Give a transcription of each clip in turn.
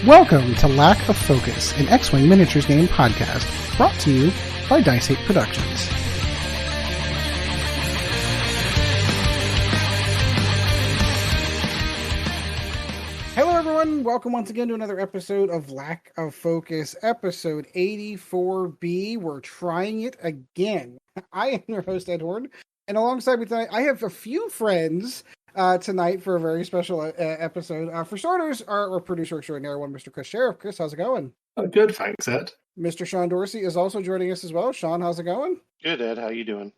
Welcome to Lack of Focus, an X-Wing miniatures game podcast, brought to you by Dice 8 Productions. Hello everyone, welcome once again to another episode of Lack of Focus, episode 84B. We're trying it again. I am your host, Edward, and alongside me tonight, I have a few friends tonight for a very special episode. For starters, our producer extraordinary one, Mr. Chris Sheriff. Chris, how's it going? Good, thanks, Ed. Mr. Sean Dorsey is also joining us as well. Sean, how's it going? Good, Ed. How you doing?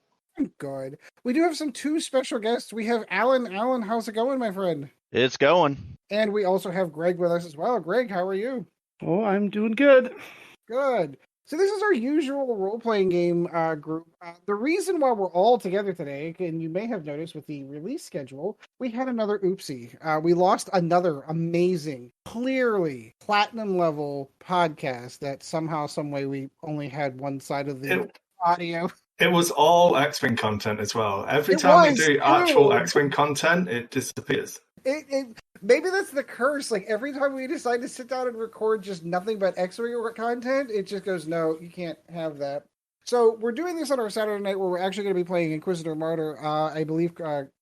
Good. We do have two special guests. We have Alan. Alan, how's it going, my friend? It's going. And we also have Greg with us as well. Greg, how are you? Oh, I'm doing good. Good. So this is our usual role-playing game group. The reason why we're all together today, and you may have noticed with the release schedule, we had another oopsie. We lost another amazing, clearly platinum-level podcast that somehow, someway, we only had one side of the audio. It was all X-Wing content as well. Every time we do actual X-Wing content, it disappears. Maybe that's the curse. Like, every time we decide to sit down and record just nothing but X-Wing content, it just goes, no, you can't have that. So we're doing this on our Saturday night where we're actually going to be playing Inquisitor Martyr. I believe,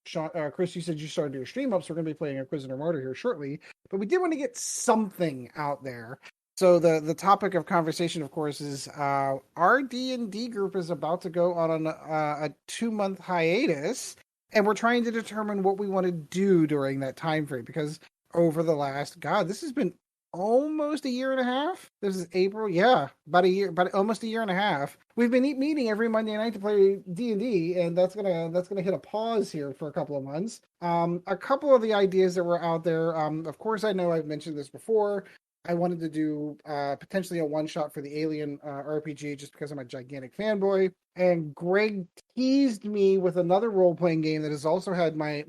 Sean, Chris, you said you started your stream up, so we're going to be playing Inquisitor Martyr here shortly. But we did want to get something out there. So the topic of conversation, of course, is our D&D group is about to go on a 2-month hiatus. And we're trying to determine what we want to do during that time frame, because over the last, this has been almost a year and a half. This is April. Yeah, about almost a year and a half. We've been meeting every Monday night to play D&D, and that's gonna hit a pause here for a couple of months. A couple of the ideas that were out there. Of course, I know I've mentioned this before. I wanted to do potentially a one-shot for the Alien RPG just because I'm a gigantic fanboy. And Greg teased me with another role-playing game that has also had my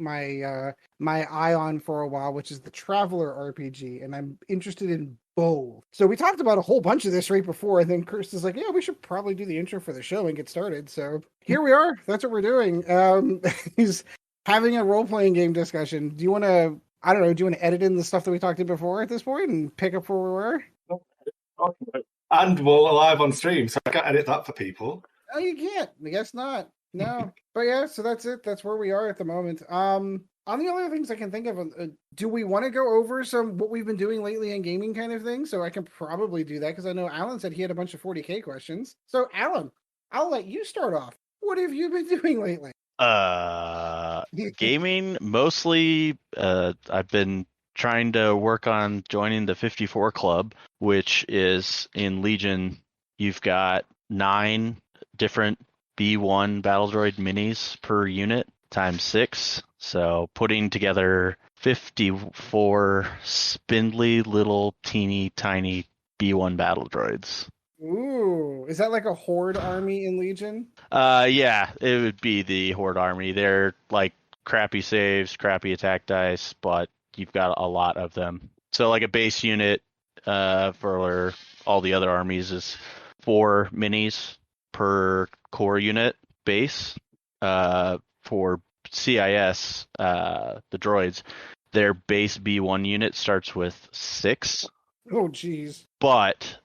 eye on for a while, which is the Traveler RPG, and I'm interested in both. So we talked about a whole bunch of this right before, and then Chris is like, yeah, we should probably do the intro for the show and get started. So here we are. That's what we're doing. He's having a role-playing game discussion. Do you want to... I don't know, do you want to edit in the stuff that we talked about before at this point and pick up where we were? And we're live on stream, so I can't edit that for people. Oh, you can't. I guess not. No. But yeah, so that's it. That's where we are at the moment. On the other things I can think of, do we want to go over what we've been doing lately in gaming kind of thing? So I can probably do that, because I know Alan said he had a bunch of 40K questions. So Alan, I'll let you start off. What have you been doing lately? Gaming mostly. I've been trying to work on joining the 54 club, which is in Legion. You've got 9 different B1 battle droid minis per unit times 6. So putting together 54 spindly little teeny tiny B1 battle droids. Ooh, is that like a Horde army in Legion? Yeah, it would be the Horde army. They're like crappy saves, crappy attack dice, but you've got a lot of them. So like a base unit for all the other armies is 4 minis per core unit base. For CIS, the droids, their base B1 unit starts with 6. Oh, geez. But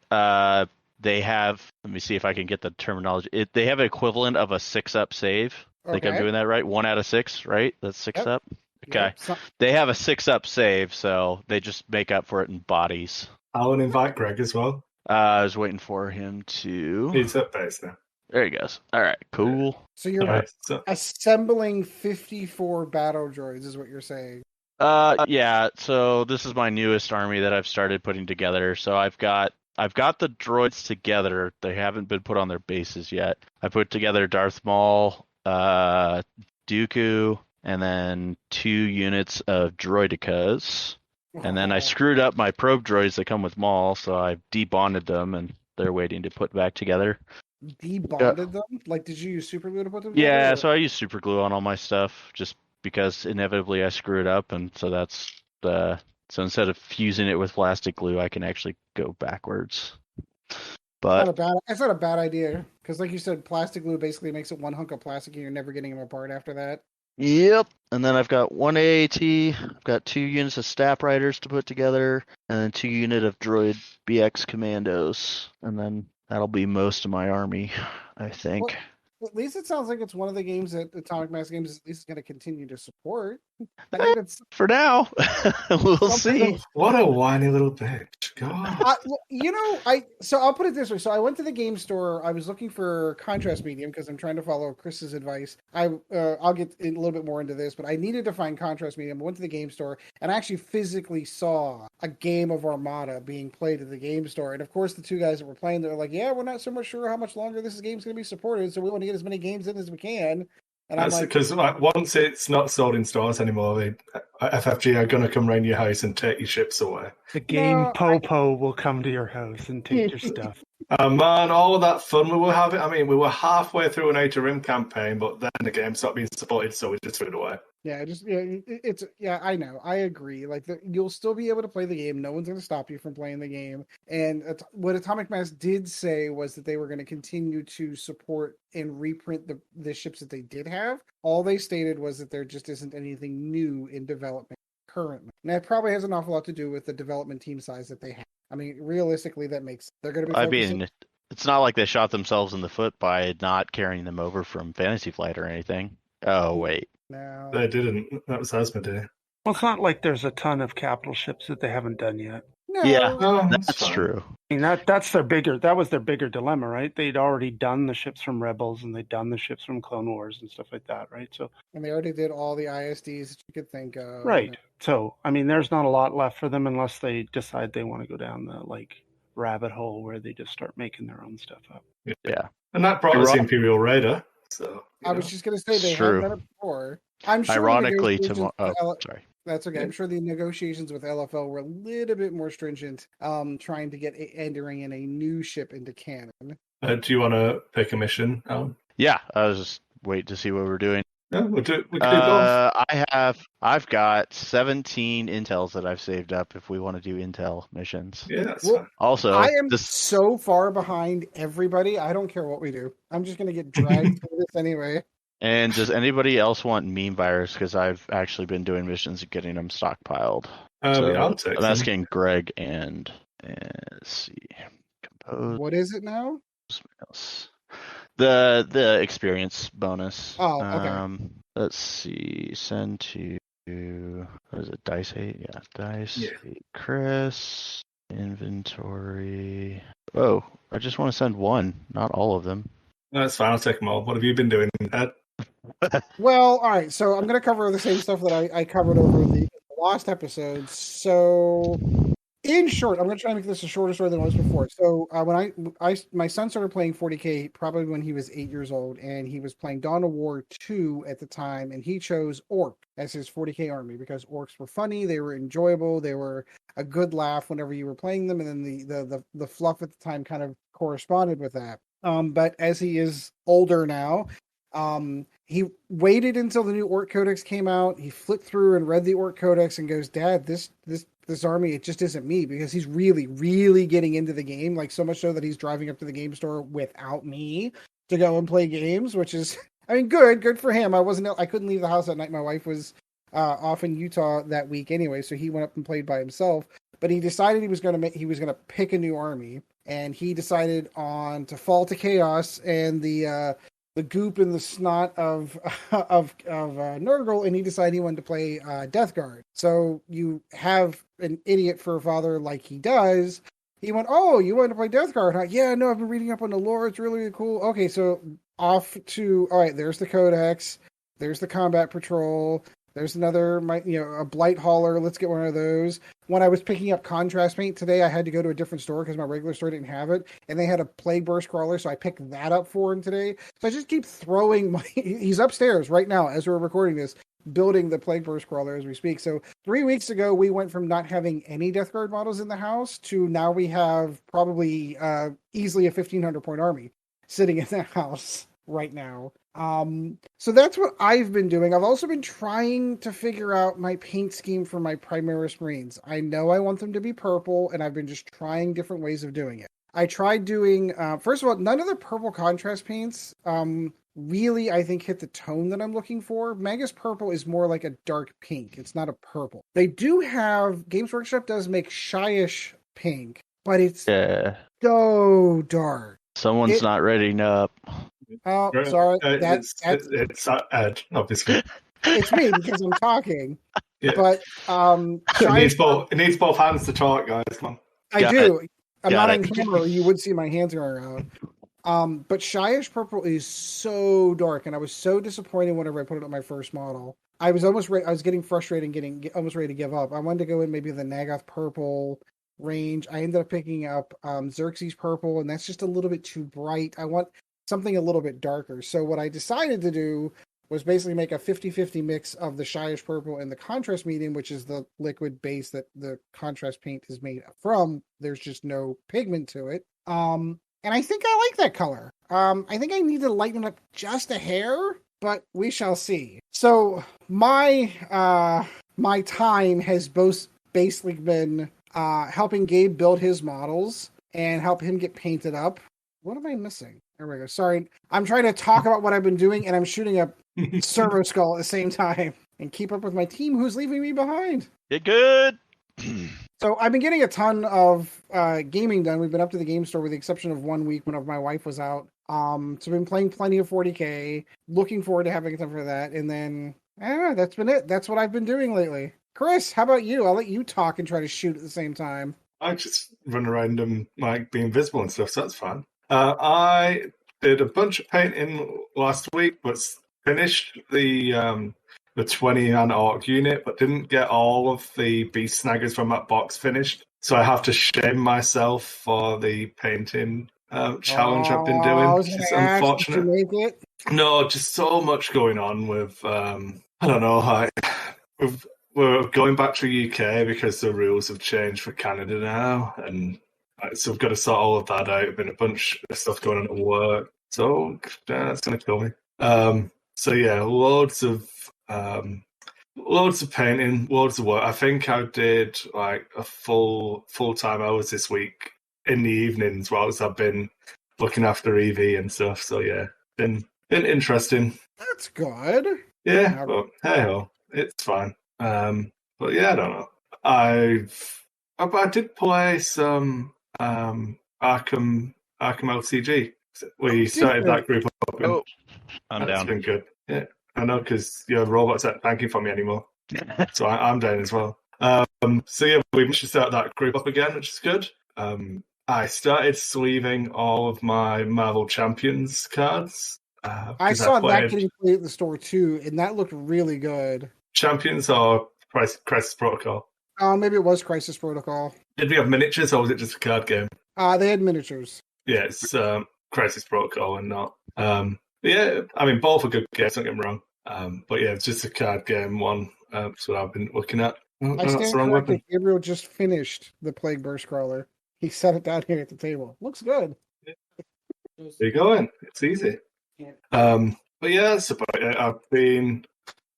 they have, let me see if I can get the terminology. They have an equivalent of a 6-up save. I think I'm doing that right. 1 out of 6, right? That's 6 up. Okay. Yep. They have a 6-up save, so they just make up for it in bodies. I'll invite Greg as well. I was waiting for him to. He's up base now. There he goes. All right, cool. So you're assembling 54 battle droids, is what you're saying? Yeah. So this is my newest army that I've started putting together. So I've got the droids together. They haven't been put on their bases yet. I put together Darth Maul, Dooku, and then 2 units of droidicas. And then I screwed up my probe droids that come with Maul, so I debonded them, and they're waiting to put back together. Debonded them? Like, did you use super glue to put them together? Yeah, so I use super glue on all my stuff, just because inevitably I screw it up, and so that's the... So instead of fusing it with plastic glue, I can actually go backwards. But it's not a bad idea, because like you said, plastic glue basically makes it one hunk of plastic and you're never getting them apart after that. Yep. And then I've got 1 AAT, I've got 2 units of Staff Riders to put together, and then 2 units of Droid BX Commandos. And then that'll be most of my army, I think. Well, at least it sounds like it's one of the games that Atomic Mass Games is at least going to continue to support. I think that's For now. We'll see. What a whiny little bitch. God. So I'll put it this way. So I went to the game store. I was looking for contrast medium because I'm trying to follow Chris's advice. I'll get a little bit more into this, but I needed to find contrast medium. I went to the game store and I actually physically saw a game of Armada being played at the game store. And of course, the 2 guys that were playing, they're like, "Yeah, we're not so much sure how much longer this game's going to be supported, so we want to get as many games in as we can." And That's because once it's not sold in stores anymore, the FFG are going to come round your house and take your ships away. The game Popo will come to your house and take your stuff. Man, all of that fun we were having. I mean, we were halfway through an Outer Rim campaign, but then the game stopped being supported, so we just threw it away. I know. I agree. Like, you'll still be able to play the game. No one's going to stop you from playing the game. And what Atomic Mass did say was that they were going to continue to support and reprint the ships that they did have. All they stated was that there just isn't anything new in development currently. And that probably has an awful lot to do with the development team size that they have. I mean, realistically, that makes they're going to be. I mean, it's not like they shot themselves in the foot by not carrying them over from Fantasy Flight or anything. Oh wait. No. They didn't. That was Asmodee. Well, it's not like there's a ton of capital ships that they haven't done yet. No. Yeah, that's true. I mean, that was their bigger dilemma, right? They'd already done the ships from Rebels and they'd done the ships from Clone Wars and stuff like that, right? So, and they already did all the ISDs that you could think of. Right. So, I mean, there's not a lot left for them unless they decide they want to go down the rabbit hole where they just start making their own stuff up. Yeah. And that brought us the Imperial Raider. So I was just going to say they have done it before. I'm sure. Ironically, sorry. That's okay. I'm sure the negotiations with LFL were a little bit more stringent, trying to get entering in a new ship into canon. Do you want to pick a mission, Alan? Yeah, I was just waiting to see what we're doing. Yeah, we can do both. I've got 17 intels that I've saved up if we want to do intel missions. Yeah, that's fine. Also, I am so far behind everybody. I don't care what we do. I'm just going to get dragged through this anyway. And does anybody else want meme virus? Because I've actually been doing missions and getting them stockpiled. I'll take I'm asking Greg and let's see. Compose. What is it now? The experience bonus. Oh, okay. Let's see. Send to what is it? Dice 8? Yeah, Dice 8. Chris. Inventory. Oh, I just want to send one, not all of them. That's fine. I'll take them all. What have you been doing, Ed? Well, all right. So I'm going to cover the same stuff that I covered over the last episode. So, in short, I'm going to try and make this a shorter story than it was before. So, when my son started playing 40K probably when he was 8 years old, and he was playing Dawn of War 2 at the time, and he chose Orc as his 40K army because orcs were funny, they were enjoyable, they were a good laugh whenever you were playing them, and then the fluff at the time kind of corresponded with that. But as he is older now, he waited until the new Orc Codex came out. He flipped through and read the Orc Codex and goes, "Dad, this army, it just isn't me," because he's really, really getting into the game, like so much so that he's driving up to the game store without me to go and play games, which is, I mean, good for him. I couldn't leave the house that night. My wife was off in Utah that week anyway, so he went up and played by himself. But he decided he was going to pick a new army, and he decided to fall to chaos and the goop and the snot of Nurgle, and he decided he wanted to play Death Guard. So you have an idiot for a father like he does. He went, "Oh, you want to play Death Guard, huh? Yeah, no, I've been reading up on the lore. It's really, really cool. Okay, so off to, all right, there's the Codex. There's the Combat Patrol. There's another, a Blight Hauler. Let's get one of those." When I was picking up contrast paint today, I had to go to a different store because my regular store didn't have it. And they had a Plague Burst Crawler, so I picked that up for him today. So I just keep throwing he's upstairs right now as we're recording this, building the Plague Burst Crawler as we speak. So 3 weeks ago, we went from not having any Death Guard models in the house to now we have probably easily a 1,500 point army sitting in the house right now. So that's what I've been doing. I've also been trying to figure out my paint scheme for my Primaris Marines. I know I want them to be purple, and I've been just trying different ways of doing it. I tried doing, first of all, none of the purple contrast paints really, I think, hit the tone that I'm looking for. Magus Purple is more like a dark pink. It's not a purple. They do have, Games Workshop does make Shyish pink, but it's Yeah. so dark. Someone's not ready up. Oh, sorry. It's Ed, obviously. It's me because I'm talking. Yeah. But it needs both hands to talk, guys. Come on. I do. I'm Got not it. on camera, or you would see my hands going around. But Shyish Purple is so dark, and I was so disappointed whenever I put it on my first model. I was almost I was getting frustrated and almost ready to give up. I wanted to go in maybe the Nagath Purple range. I ended up picking up Xerxes Purple, and that's just a little bit too bright. I want something a little bit darker. So what I decided to do was basically make a 50-50 mix of the Shyish Purple and the contrast medium, which is the liquid base that the contrast paint is made from. There's just no pigment to it. And I think I like that color. I think I need to lighten it up just a hair, but we shall see. So my time has both basically been helping Gabe build his models and help him get painted up. What am I missing? There we go. Sorry. I'm trying to talk about what I've been doing, and I'm shooting a servo skull at the same time and keep up with my team who's leaving me behind. Get good. So I've been getting a ton of gaming done. We've been up to the game store with the exception of 1 week whenever my wife was out. So I've been playing plenty of 40K. Looking forward to having time for that. And then, that's been it. That's what I've been doing lately. Chris, how about you? I'll let you talk and try to shoot at the same time. I just run around and like being visible and stuff, so that's fun. I did a bunch of painting last week, but finished the 20-man orc unit, but didn't get all of the beast snaggers from that box finished. So I have to shame myself for the painting challenge I've been doing, which is unfortunate. Did you make it? No, just so much going on with I don't know. We're going back to the UK because the rules have changed for Canada now, and so we've got to sort all of that out. Been a bunch of stuff going on at work, so that's going to kill me. So yeah, loads of painting, loads of work. I think I did like a full-time hours this week in the evenings whilst I've been looking after EV and stuff. So yeah, been interesting. That's good. Yeah, but hey ho, it's fine. But yeah, I don't know. I did play some Arkham LCG. We started that group up. Oh, I'm down. It's been good. Yeah, I know because your robots aren't thanking for me anymore, so I'm down as well. So yeah, we managed to start that group up again, which is good. I started sleeving all of my Marvel Champions cards. I saw that getting played at the store too, and that looked really good. Champions or Crisis Protocol? Maybe it was Crisis Protocol. Did we have miniatures or was it just a card game? They had miniatures. Yeah, it's Crisis Protocol and not. Yeah, I mean, both are good games, don't get me wrong. But yeah, it's just a card game one. That's what I've been looking at. I stand corrected. Gabriel just finished the Plague Burst Crawler. He set it down here at the table. Looks good. There you go. It's easy. But yeah, that's about it. I've been,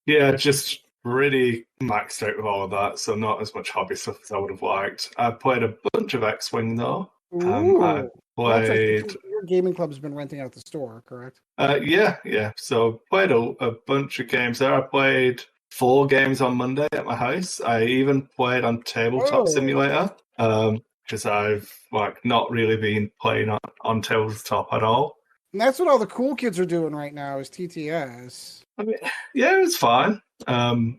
just really maxed out with all of that, so not as much hobby stuff as I would have liked. I played a bunch of X-Wing though. I played. Your gaming club's been renting out the store, correct? Yeah. So played a bunch of games there. I played 4 games on Monday at my house. I even played on Tabletop Simulator, because I've not really been playing on Tabletop at all. And that's what all the cool kids are doing right now is TTS. I mean, yeah, it's fine. Still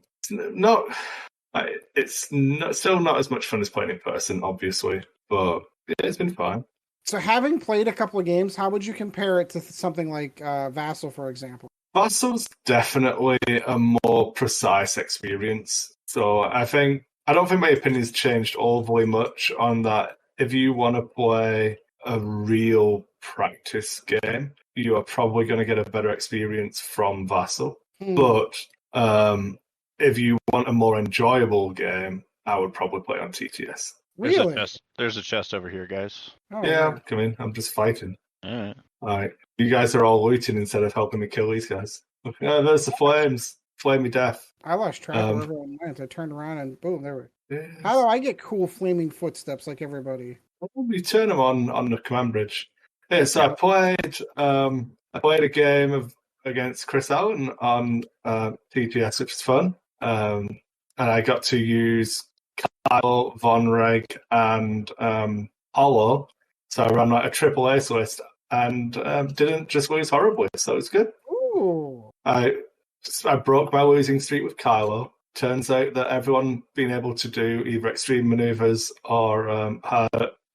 not as much fun as playing in person, obviously, but yeah, it's been fine. So having played a couple of games, how would you compare it to something like Vassal, for example? Vassal's definitely a more precise experience. So I don't think my opinion's changed overly much on that. If you want to play a real practice game, you are probably going to get a better experience from Vassal. But if you want a more enjoyable game, I would probably play on TTS. Really? There's a chest over here, guys. Oh, yeah, man. Come in. I'm just fighting. All right. You guys are all looting instead of helping me kill these guys. Okay, there's the flames. Flamey death. I lost track of everyone went. I turned around and boom, there we go. How do I get cool flaming footsteps like everybody? You turn them on the command bridge. Yeah, so I played a game against Chris Allen on TGS, which was fun. And I got to use Kyle, Von Reg, and Hollow. So I ran like a triple ace list and didn't just lose horribly. So it was good. Ooh. I broke my losing streak with Kylo. Turns out that everyone being able to do either extreme maneuvers or had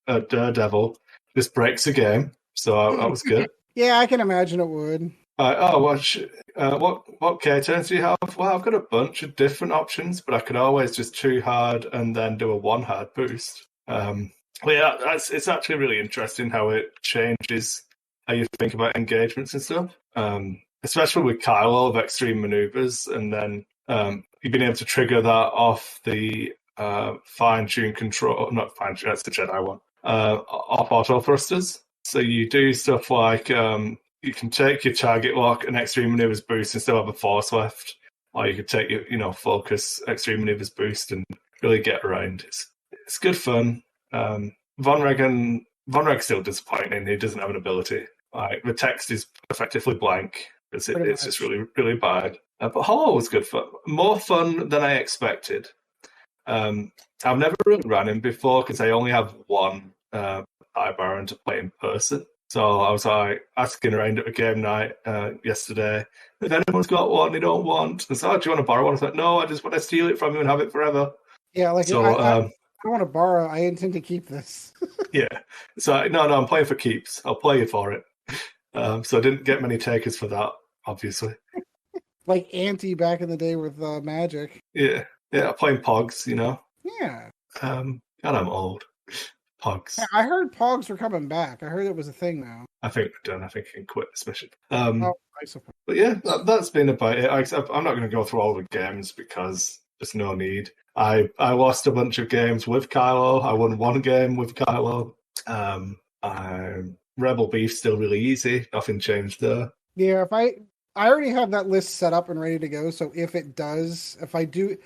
a Daredevil just breaks the game. So that was good. Yeah, I can imagine it would. What K turns do you have? Well, I've got a bunch of different options, but I could always just 2 hard and then do a 1 hard boost. Yeah, it's actually really interesting how it changes how you think about engagements and stuff. Especially with Kylo of extreme maneuvers, and then you've been able to trigger that off the fine-tune control, not fine-tune, that's the Jedi one, off auto thrusters. So you do stuff like you can take your target lock and extreme maneuvers boost and still have a force left, or you could take your focus extreme maneuvers boost and really get around. It's good fun. Von Reg's still disappointing. He doesn't have an ability. Like the text is effectively blank. It's just really, really bad. But Hollow was good fun. More fun than I expected. I've never really ran him before because I only have one Baron to play in person. So I was like asking around at a game night yesterday if anyone's got one they don't want. And so, do you want to borrow one? I was like, no, I just want to steal it from you and have it forever. Yeah, like so, I don't want to borrow. I intend to keep this. Yeah. So no, I'm playing for keeps. I'll play you for it. So I didn't get many takers for that, obviously. Like Auntie back in the day with Magic. Yeah, playing Pogs, Yeah. God, I'm old. Pogs. I heard Pogs were coming back. I heard it was a thing now. I think they're done. I think I can quit this mission. I suppose. But yeah, that's been about it. I'm not going to go through all the games because there's no need. I lost a bunch of games with Kylo. I won 1 game with Kylo. Rebel Beef's still really easy. Nothing changed there. Yeah, I already have that list set up and ready to go. So if I do,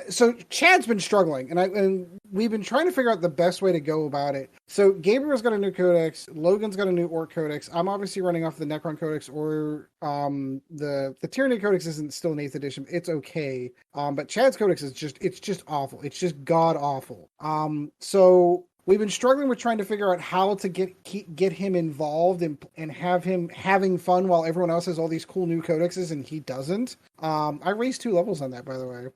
so Chad's been struggling, and we've been trying to figure out the best way to go about it. So Gabriel's got a new codex, Logan's got a new Orc codex. I'm obviously running off the Necron codex, or the Tyranny codex isn't still in 8th edition. It's okay, but Chad's codex is just awful. It's just god awful. So we've been struggling with trying to figure out how to get him involved and have him having fun while everyone else has all these cool new codexes and he doesn't. I raised 2 levels on that, by the way.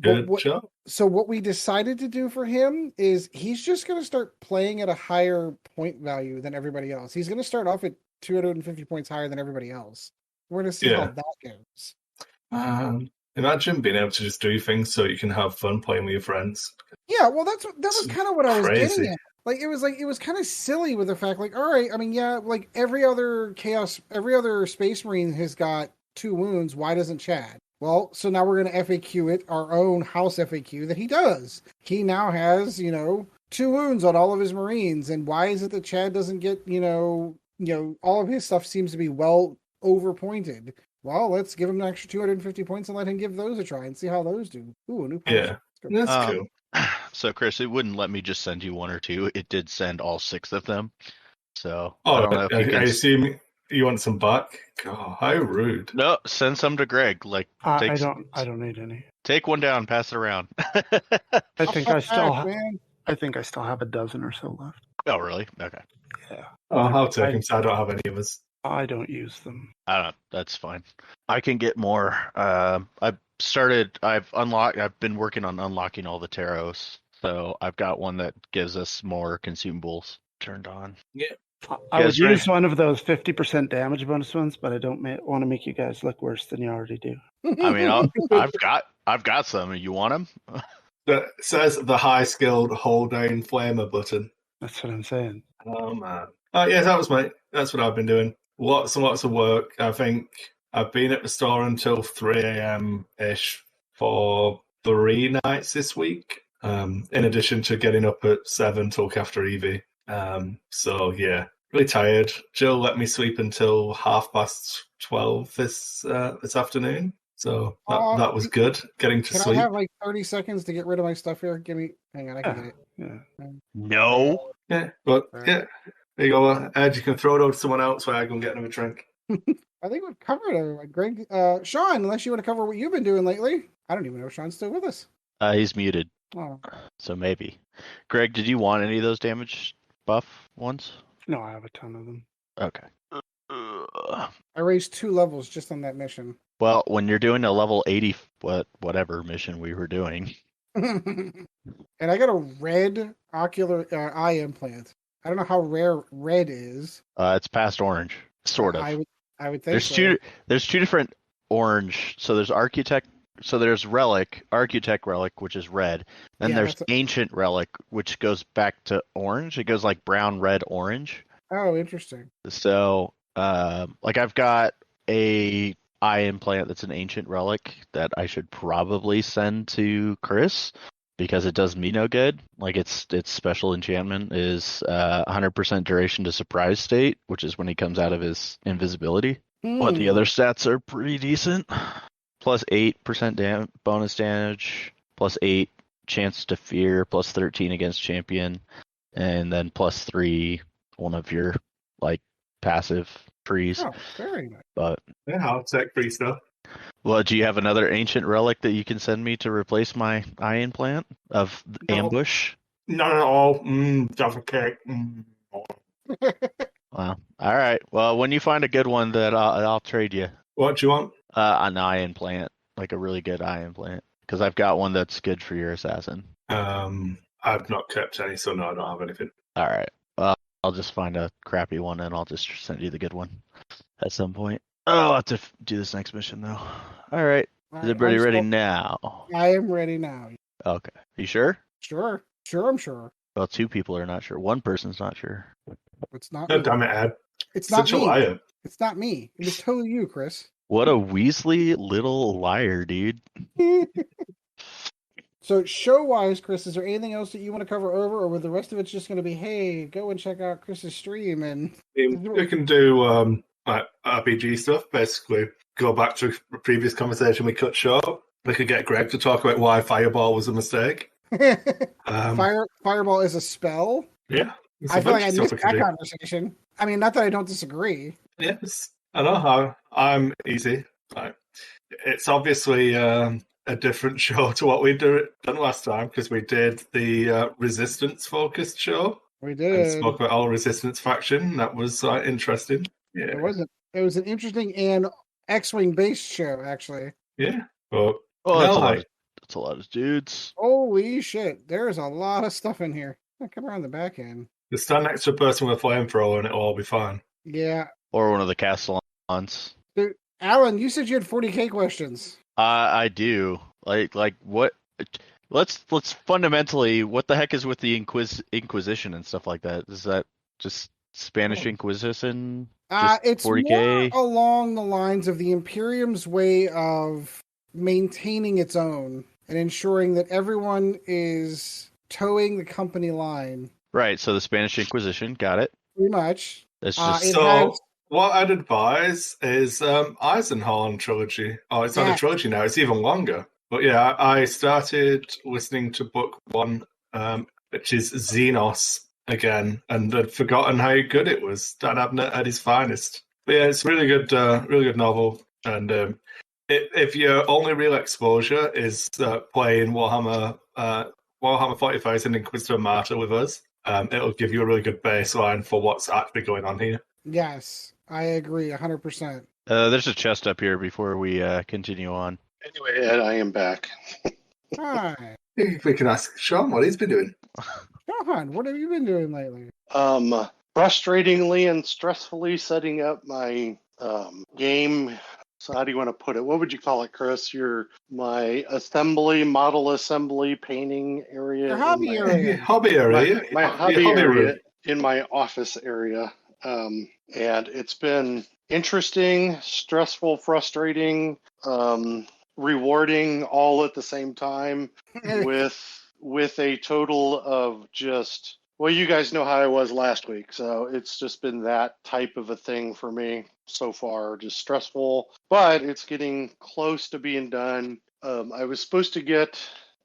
Good job. So what we decided to do for him is he's just going to start playing at a higher point value than everybody else. He's going to start off at 250 points higher than everybody else. We're going to see how that goes. Imagine being able to just do things so you can have fun playing with your friends. Yeah, well, that was kind of what I was getting at. It was kind of silly with the fact, like, all right, I mean, yeah, like every other Space Marine has got 2 wounds. Why doesn't Chad? Well, so now we're going to FAQ it, our own house FAQ that he does. He now has, 2 wounds on all of his Marines, and why is it that Chad doesn't get, all of his stuff seems to be well overpointed. Well, let's give him an extra 250 points and let him give those a try and see how those do. Ooh, a new power. Yeah, that's cool. So, Chris, it wouldn't let me just send you 1 or 2. It did send all 6 of them. So, I don't know if I assume you want some back? Oh, how rude. No, send some to Greg. I don't need any. Take 1 down, pass it around. I think I still have a dozen or so left. Oh, really? Okay. Yeah. I'll take them, so I don't have any of us. I don't use them. That's fine. I can get more. I've been working on unlocking all the tarots, so I've got one that gives us more consumables turned on. Yeah. I would use one of those 50% damage bonus ones, but I don't want to make you guys look worse than you already do. I mean, I've got some. You want them? That says the high skilled hold down flamer button. That's what I'm saying. Oh man. Oh yeah, that's what I've been doing. Lots and lots of work. I think I've been at the store until 3 a.m. ish for 3 nights this week. In addition to getting up at 7 to look after Evie. So yeah, really tired. Jill let me sleep until 12:30 this afternoon. So that was good. Getting to Can sleep. I have like 30 seconds to get rid of my stuff here? Hang on, I can get it. Yeah. No. Yeah, but yeah. There you go. Ed, you can throw it over to someone else while I go and get another drink. I think we've covered everyone. Greg, Sean, unless you want to cover what you've been doing lately. I don't even know if Sean's still with us. He's muted, Oh. so maybe. Greg, did you want any of those damage buff ones? No, I have a ton of them. Okay. I raised 2 levels just on that mission. Well, when you're doing a level 80 whatever mission we were doing. And I got a red ocular eye implant. I don't know how rare red is. It's past orange, sort of. I would think There's two different orange. So there's architect. So there's relic, architect relic, which is red. Then there's ancient relic, which goes back to orange. It goes like brown, red, orange. Oh, interesting. So, like I've got a eye implant that's an ancient relic that I should probably send to Chris because it does me no good. Like its special enchantment is 100% duration to surprise state, which is when he comes out of his invisibility. But the other stats are pretty decent. Plus 8% bonus damage, plus 8 chance to fear, plus 13 against champion, and then plus 3 one of your like passive trees. Oh, very nice. But yeah, I'll take free stuff. Well, do you have another ancient relic that you can send me to replace my eye implant of ambush? Not at all. Jaffa cake. Wow. All right. Well, when you find a good one, that I'll trade you. What do you want? An eye implant, like a really good eye implant, because I've got one that's good for your assassin. I've not kept any, so no, I don't have anything. All right. Well, I'll just find a crappy one and I'll just send you the good one at some point. Oh, I'll have to do this next mission though. All right. Is everybody ready now? I am ready now. Okay. You sure? Sure, I'm sure. Well, 2 people are not sure. 1 person's not sure. It's not. Oh, damn it, Ed. It's not Such me. a liar. It's not me. It was totally you, Chris. What a Weasley little liar, dude. So, show-wise, Chris, is there anything else that you want to cover over, or with the rest of it's just going to be, hey, go and check out Chris's stream and We can do like RPG stuff. Basically, go back to a previous conversation we cut short. We could get Greg to talk about why Fireball was a mistake. Fireball is a spell. Yeah, I feel like I missed that conversation. I mean, not that I don't disagree. Yes, I know how I'm easy. Right. It's obviously a different show to what we done last time because we did the resistance focused show. We did. And spoke about all resistance faction. That was interesting. Yeah, it wasn't. It was an interesting and X-wing based show, actually. Yeah. But that's a lot of dudes. Holy shit! There's a lot of stuff in here. Come around the back end. Just stand next to a person with a flamethrower and it'll all be fine. Yeah. Or one of the Castellans. Dude, Alan, you said you had 40k questions. I do. Like what? Let's fundamentally. What the heck is with the Inquisition and stuff like that? Is that just Spanish Inquisition? It's 40K? more along the lines of the Imperium's way of maintaining its own and ensuring that everyone is towing the company line. Right. So the Spanish Inquisition, got it. Pretty much. That's just what I'd advise is Eisenhorn Trilogy. Oh, it's not a trilogy now. It's even longer. But yeah, I started listening to book 1, which is Xenos again, and I'd forgotten how good it was. Dan Abnett at his finest. But yeah, it's really good novel. And if your only real exposure is playing Warhammer 40,000 Inquisitor Martyr with us, it'll give you a really good baseline for what's actually going on here. Yes, I agree 100%. There's a chest up here before we continue on. Anyway, Ed, I am back. Hi. We can ask Sean what he's been doing. Sean, what have you been doing lately? Frustratingly and stressfully setting up my game. So how do you want to put it? What would you call it, Chris? My model assembly painting area. Your hobby area. Hobby area. My hobby area in my office area. And it's been interesting, stressful, frustrating, rewarding all at the same time with a total of just Well, you guys know how I was last week, so it's just been that type of a thing for me so far. Just stressful, but it's getting close to being done. I was supposed to get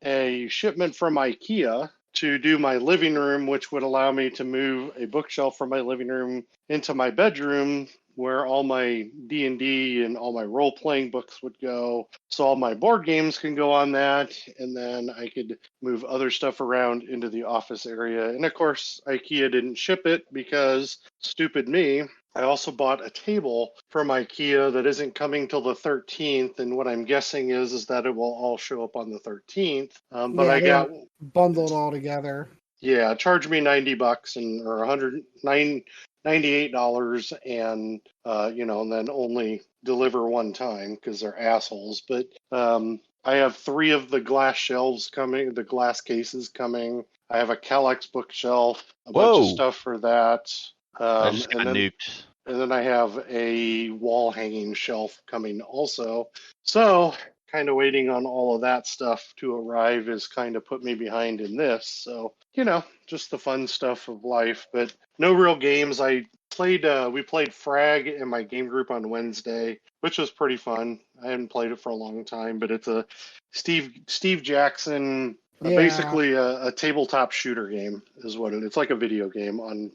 a shipment from IKEA to do my living room, which would allow me to move a bookshelf from my living room into my bedroom, where all my D&D and all my role-playing books would go. So all my board games can go on that, and then I could move other stuff around into the office area. And of course, IKEA didn't ship it because, stupid me, I also bought a table from IKEA that isn't coming till the 13th, and what I'm guessing is that it will all show up on the 13th. But I got bundled all together. Yeah, charge me $90 or $98, and and then only deliver one time because they're assholes. But I have 3 of the glass shelves coming, the glass cases coming. I have a Kallax bookshelf, a bunch of stuff for that. I just got nuked. And then I have a wall hanging shelf coming also. So kind of waiting on all of that stuff to arrive is kind of put me behind in this. So, just the fun stuff of life, but no real games. We played Frag in my game group on Wednesday, which was pretty fun. I hadn't played it for a long time, but it's a Steve Jackson, basically a tabletop shooter game is what it is. It's like a video game on,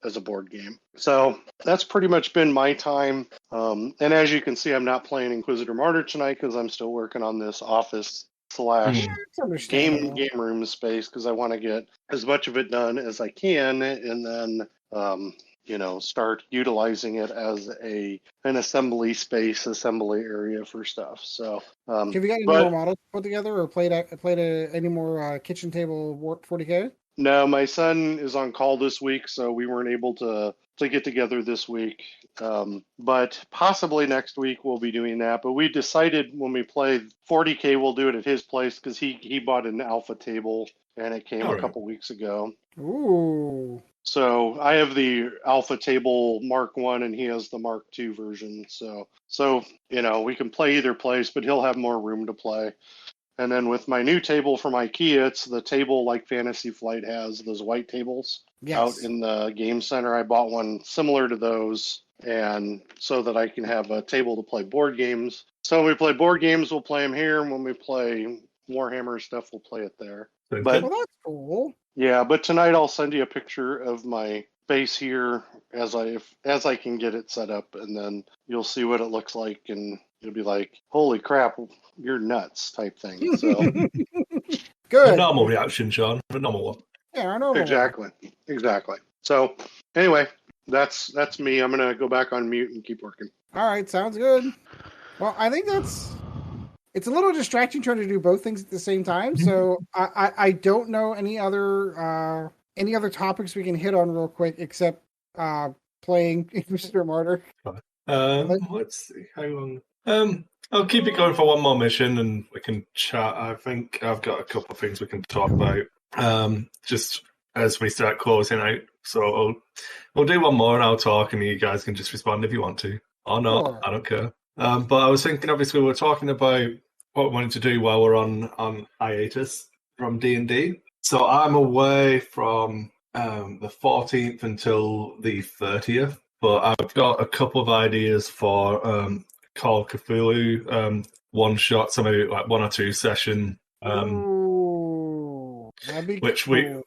as a board game. So that's pretty much been my time. And as you can see, I'm not playing Inquisitor Martyr tonight because I'm still working on this office / game room space because I want to get as much of it done as I can, and then start utilizing it as an assembly area for stuff. So have you got any more models put together or played any more kitchen table 40K? No, my son is on call this week, so we weren't able to get together this week. But possibly next week we'll be doing that. But we decided when we play 40K, we'll do it at his place because he bought an alpha table and it came a couple weeks ago. Ooh. So I have the alpha table Mark 1 and he has the Mark 2 version. So we can play either place, but he'll have more room to play. And then with my new table from IKEA, it's the table like Fantasy Flight has, those white tables out in the game center. I bought one similar to those, and so that I can have a table to play board games. So when we play board games, we'll play them here, and when we play Warhammer stuff, we'll play it there. But that's cool. Yeah, but tonight I'll send you a picture of my base here as I can get it set up, and then you'll see what it looks like, and you'll be like, "Holy crap, you're nuts!" type thing. So good. A normal reaction, Sean. A normal one. Yeah, I know. Exactly. So anyway, that's me. I'm gonna go back on mute and keep working. All right, sounds good. Well, I think it's a little distracting trying to do both things at the same time. So I don't know any other topics we can hit on real quick except playing Inquisitor Martyr. Let's see how long. I'll keep it going for one more mission and we can chat. I think I've got a couple of things we can talk about just as we start closing out. So we'll do one more and I'll talk and you guys can just respond if you want to or not. Sure. I don't care. But I was thinking, obviously, we're talking about what we wanted to do while we're on hiatus from D&D. So I'm away from the 14th until the 30th, but I've got a couple of ideas for Call of Cthulhu one-shot, so maybe like 1 or 2 session. Ooh, that'd be which cool.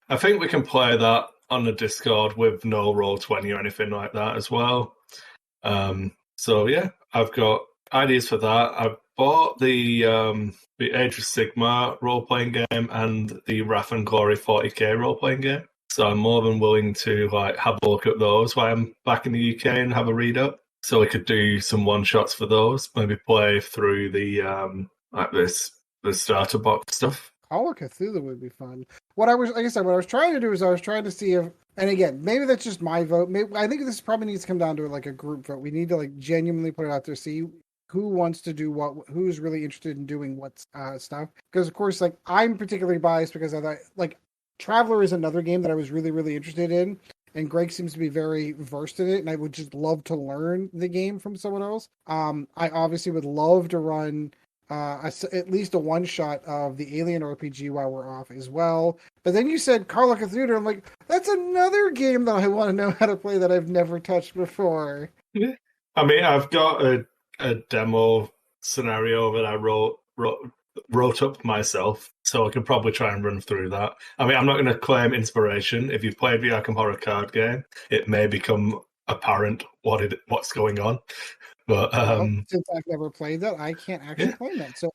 I think we can play that on the Discord with no Roll20 or anything like that as well. So yeah, I've got ideas for that. I've bought the Age of Sigmar role-playing game and the Wrath and Glory 40K role-playing game. So I'm more than willing to have a look at those while I'm back in the UK and have a read up. So we could do some one-shots for those. Maybe play through the the starter box stuff. Call of Cthulhu would be fun. What I was trying to do is I was trying to see if, and again, maybe that's just my vote. I think this probably needs to come down to like a group vote. We need to genuinely put it out there, see who wants to do what, who's really interested in doing what stuff. Because of course, I'm particularly biased because I thought Traveler is another game that I was really, really interested in. And Greg seems to be very versed in it, and I would just love to learn the game from someone else. I obviously would love to run at least a one shot of the Alien RPG while we're off as well. But then you said Call of Cthulhu. I'm like, that's another game that I want to know how to play that I've never touched before. Yeah. I mean, I've got a demo scenario that I wrote up myself, so I could probably try and run through that. I mean, I'm not going to claim inspiration. If you've played the Arkham Horror card game, it may become apparent what's going on. But since I've never played that, I can't actually claim that. So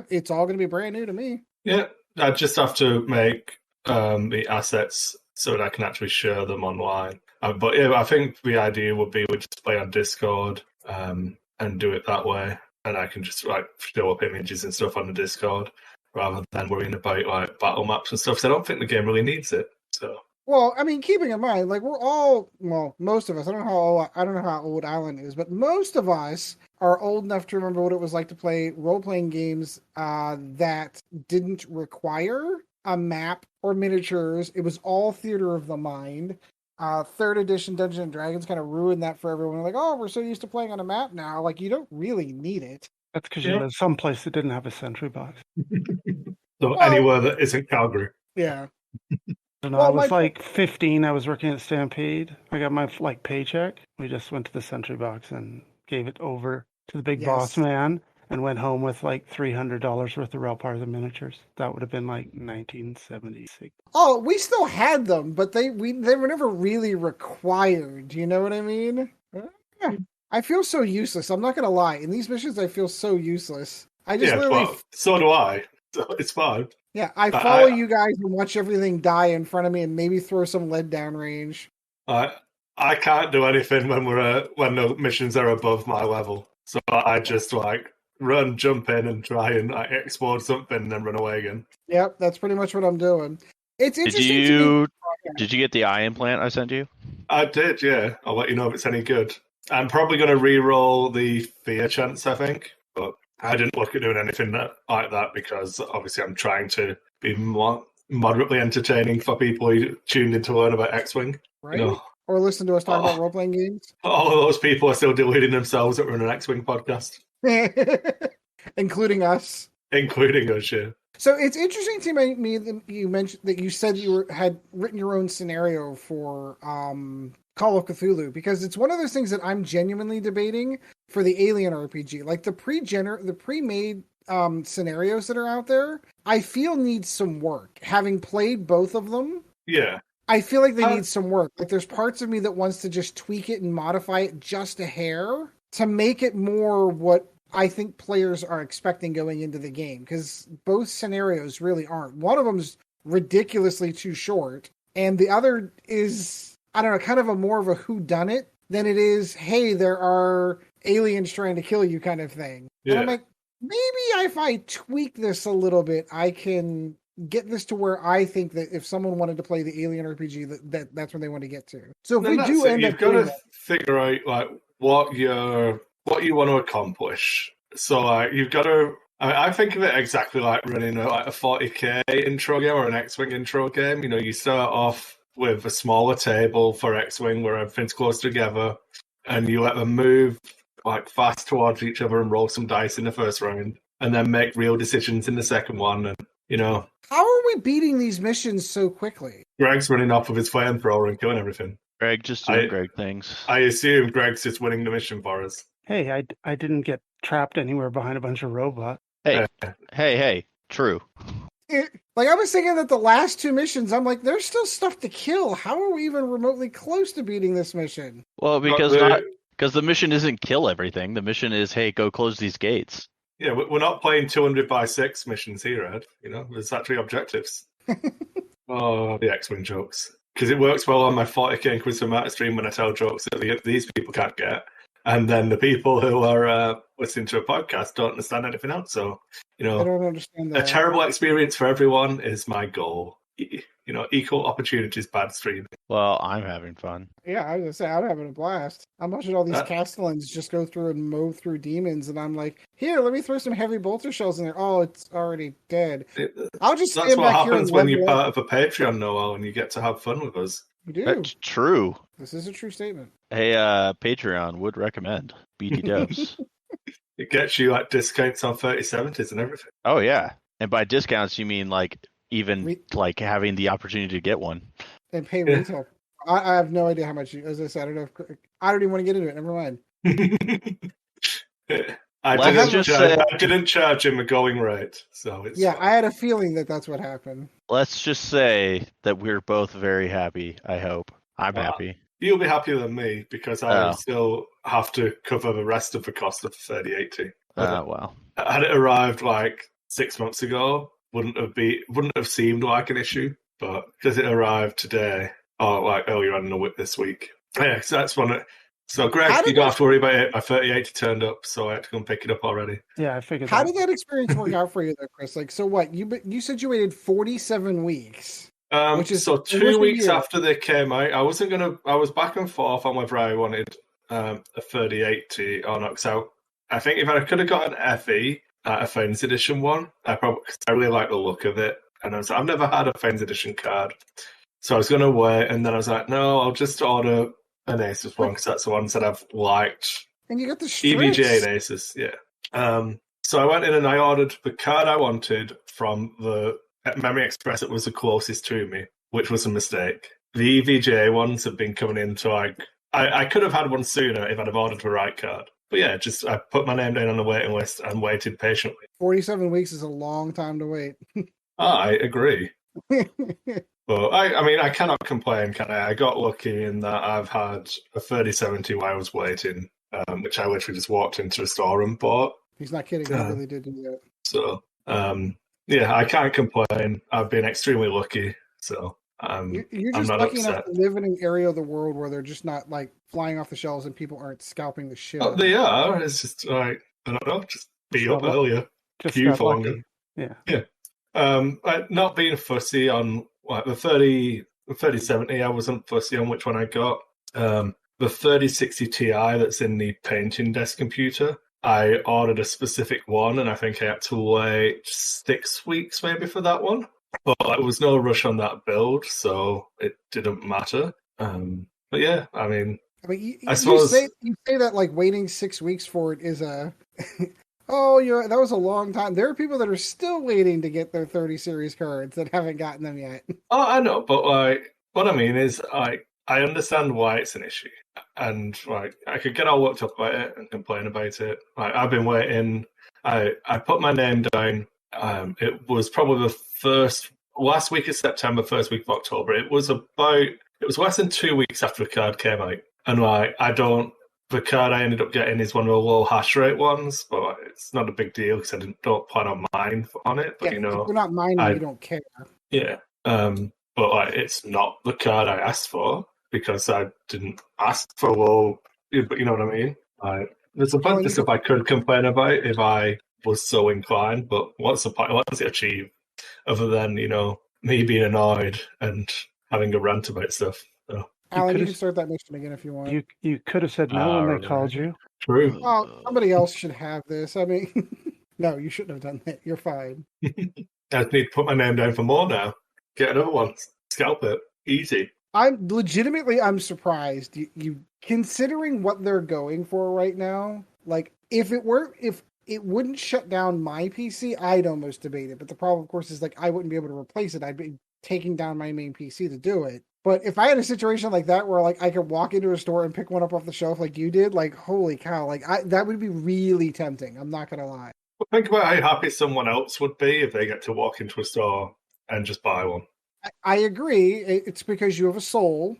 it's all going to be brand new to me. Yeah, I just have to make the assets so that I can actually share them online. But yeah, I think the idea would be we just play on Discord and do it that way. And I can just like show up images and stuff on the Discord rather than worrying about like battle maps and stuff. So I don't think the game really needs it. So well, I mean, keeping in mind, like most of us. I don't know how old Alan is, but most of us are old enough to remember what it was like to play role-playing games that didn't require a map or miniatures. It was all theater of the mind. Third edition Dungeons and Dragons kind of ruined that for everyone. Like, oh, we're so used to playing on a map now. Like, you don't really need it. That's because you live someplace that didn't have a sentry box. So anywhere that isn't Calgary. Yeah. I was like 15. I was working at Stampede. I got my paycheck. We just went to the sentry box and gave it over to the big boss man and went home with like $300 worth of Relpar miniatures. That would have been like 1976. Oh, we still had them, but they were never really required. You know what I mean? Yeah. I feel so useless. I'm not gonna lie. In these missions, I feel so useless. So do I. So it's fine. Yeah, I follow you guys and watch everything die in front of me, and maybe throw some lead down range. I can't do anything when the missions are above my level. So I just like run, jump in, and try and explode something, and then run away again. Yep, that's pretty much what I'm doing. It's interesting. Did you get the eye implant I sent you? I did, yeah. I'll let you know if it's any good. I'm probably going to re-roll the fear chance, I think, but I didn't look at doing anything like that because obviously I'm trying to be moderately entertaining for people who tuned in to learn about X-Wing. Right? You know, or listen to us talk about role-playing games. All of those people are still deluding themselves that we're an X-Wing podcast. Including us. Including us, yeah. So it's interesting to me that you mentioned that you said you had written your own scenario for Call of Cthulhu, because it's one of those things that I'm genuinely debating for the Alien RPG. Like the pre-made scenarios that are out there, I feel need some work. Having played both of them, yeah, I feel like they need some work. Like there's parts of me that wants to just tweak it and modify it just a hair to make it more what I think players are expecting going into the game, because both scenarios really aren't. One of them's ridiculously too short, and the other is, I don't know, kind of a more of a whodunit than it is, hey, there are aliens trying to kill you kind of thing. Yeah. And I'm like, maybe if I tweak this a little bit, I can get this to where I think that if someone wanted to play the Alien RPG, that's where they want to get to. So if we do end up, you've got to figure out like what you want to accomplish. So you've got to. I think of it exactly like running a 40k intro game or an X-Wing intro game. You know, you start off with a smaller table for X-Wing where everything's close together, and you let them move like fast towards each other and roll some dice in the first round, and then make real decisions in the second one. And you know, how are we beating these missions so quickly? Greg's running off with his flamethrower and killing everything. Greg just doing Greg things. I assume Greg's just winning the mission for us. Hey, I didn't get trapped anywhere behind a bunch of robots. Hey, true. Like I was thinking that the last two missions, I'm like, there's still stuff to kill. How are we even remotely close to beating this mission? Well, because the mission isn't kill everything. The mission is, hey, go close these gates. Yeah, we're not playing 200 by 6 missions here, Ed. You know, there's actually objectives. Oh, the X-Wing jokes. Because it works well on my 40k Inquisitor Martyr stream when I tell jokes that these people can't get. And then the people who are listening to a podcast don't understand anything else. So, you know, I don't understand that. A terrible experience for everyone is my goal. You know, equal opportunities, bad streaming. Well, I'm having fun. Yeah, I was going to say, I'm having a blast. I'm watching all these Castellans just go through and mow through demons, and I'm like, here, let me throw some heavy bolter shells in there. Oh, it's already dead. I'll just That's what happens when you're part of a Patreon, Noel, and you get to have fun with us. We do. That's true. This is a true statement. Hey, Patreon would recommend BT Dubs. It gets you like discounts on 3070s and everything. Oh yeah, and by discounts you mean like even like having the opportunity to get one and pay retail. I have no idea how much. As I said, I don't know. I don't even want to get into it. Never mind. I didn't charge him a going rate, so it's fine. I had a feeling that's what happened. Let's just say that we're both very happy. I hope I'm happy. You'll be happier than me because I still have to cover the rest of the cost of the 3080. Wow. Had it arrived like 6 months ago, wouldn't have seemed like an issue, but because it arrived today or like earlier on in the week this week, yeah, so that's one. So, Greg, you don't have to worry about it. My 3080 turned up, so I had to go and pick it up already. Yeah, I figured. How did that experience work out for you, though, Chris? Like, so what? You said you waited 47 weeks. Which is so 2 weeks after they came out. I was back and forth on whether I wanted a 3080 or not. So I think if I could have got an FE, a Friends Edition one, I really like the look of it. And I was like, I've never had a Friends Edition card, so I was going to wait. And then I was like, no, I'll just order an Asus one because that's the ones that I've liked. And you got the strips. EVGA and Asus, yeah. So I went in and I ordered the card I wanted from the Memory Express that was the closest to me, which was a mistake. The EVGA ones have been coming in to like... I could have had one sooner if I'd have ordered the right card. But yeah, I put my name down on the waiting list and waited patiently. 47 weeks is a long time to wait. I agree. But I cannot complain, can I? I got lucky in that I've had a 3070 while I was waiting, which I literally just walked into a store and bought. He's not kidding. I really did do that. So, yeah, I can't complain. I've been extremely lucky. So, you're just lucky enough to live in an area of the world where they're just not like flying off the shelves and people aren't scalping the shit. Oh, they are. It's just like, I don't know, just be up earlier. Queue for longer. Yeah. Not being fussy on like the 3070, I wasn't fussy on which one I got. The 3060 Ti that's in the painting desk computer, I ordered a specific one, and I think I had to wait 6 weeks maybe for that one. But there was no rush on that build, so it didn't matter. But yeah, I suppose you say that like waiting 6 weeks for it is a that was a long time. There are people that are still waiting to get their 30 series cards that haven't gotten them yet. Oh, I know, but like what I mean is I understand why it's an issue, and like I could get all worked up about it and complain about it. Like I've been waiting. I put my name down. It was probably the last week of September, first week of October. It was less than 2 weeks after the card came out, and like the card I ended up getting is one of the low hash rate ones, but it's not a big deal because I don't plan on mining on it. But if you're not mining, you don't care. Yeah, but like it's not the card I asked for because I didn't ask for low. But you know what I mean? There's a bunch of stuff I could complain about if I was so inclined. But what's the point? What does it achieve other than me being annoyed and having a rant about stuff? So. Alan, you can start that mission again if you want. You could have said no when they called you. True. Oh, somebody else should have this. I mean, no, you shouldn't have done that. You're fine. I just need to put my name down for more now. Get another one. Scalp it. Easy. I'm surprised. You considering what they're going for right now. Like, if it wouldn't shut down my PC, I'd almost debate it. But the problem, of course, is like I wouldn't be able to replace it. I'd be taking down my main PC to do it. But if I had a situation like that where like I could walk into a store and pick one up off the shelf like you did, like holy cow, like that would be really tempting. I'm not gonna lie. Well, think about how happy someone else would be if they get to walk into a store and just buy one. I agree. It's because you have a soul.